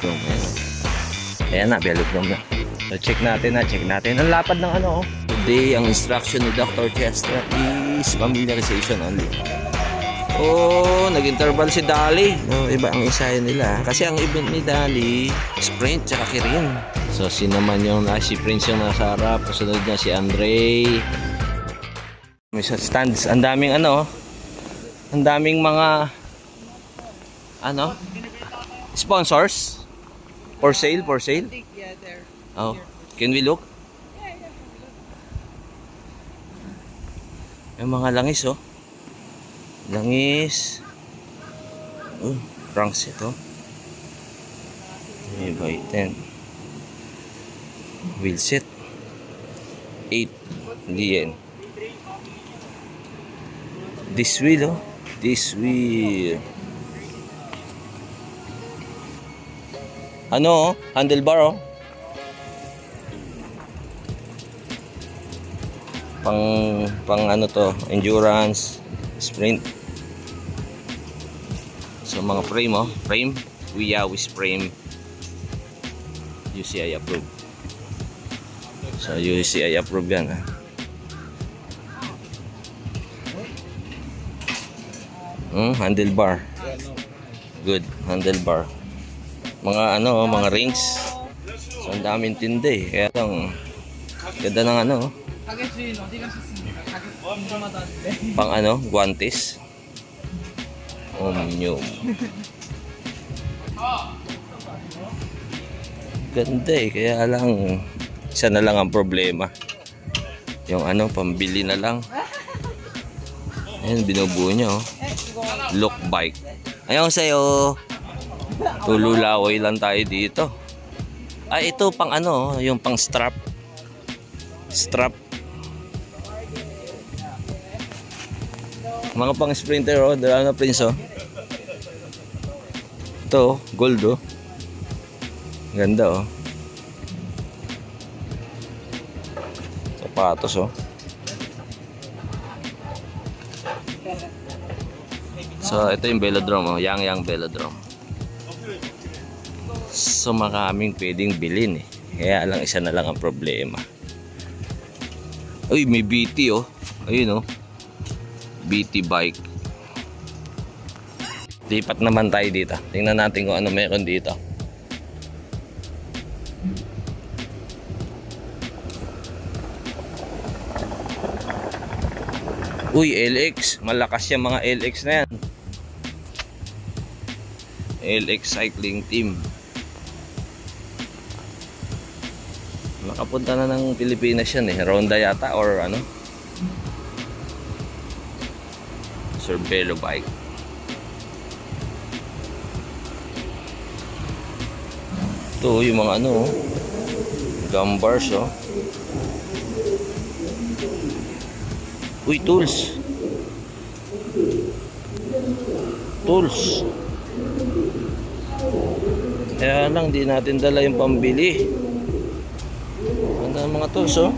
velodrome. Ayan na, velodrome na. So check natin. Ang lapad ng ano. Today, ang instruction ni Dr. Chester is familiarization only. Oh, nag-interval si Dali. No, iba ang isayan nila. Kasi ang event ni Dali, sprint tsaka kirin. So, sinaman yung si Prince yung nasa harap. Kasunod niya si Andre. May stands. Ang daming ano. Ang daming mga ano? Sponsors? For sale? Oh, can we look? Yung mga langis, oh. Langis. Ranks ito. Okay, by 10. Wheel set. 8. Hindi yan. This wheel, oh. This wheel. Ano, oh? Handlebar, oh. Pang ano to, endurance, sprint. So mga frame, oh, frame, Wiawis frame, UCI approved. So UCI approved yan, ha? Handlebar, good handlebar. Mga ano, mga rings. So ang daming tindi, kaya lang ganda ng ano, pang ano, guantes. Omnium. Ganda kaya lang isa na lang ang problema. Yung ano, pambili na lang. Ayan, binubuo niya, oh. Look bike. Ayaw sa'yo. Tululaway lang tayo dito. Ay, ito pang ano, yung pang strap. Mga pang sprinter, oh, dala na Prince, oh. Ito, gold, oh. Ganda, oh. Sapatos, oh. So, ito yung velodrome, oh. Yang velodrome. So, maraming pwedeng bilhin, eh. Kaya lang, isa na lang ang problema. Uy, may BT, oh. Ayun, oh. BT bike. Lipat naman tayo dito. Tingnan natin kung ano meron dito. Uy, LX. Malakas yung mga LX na yan. LX cycling team. Nakapunta na ng Pilipinas yan, eh. Ronda yata or ano. Cervelo bike. Ito yung mga ano, gambars, oh. Uy, tools. Kaya lang di natin dala yung pambili. Ang mga tools, oh.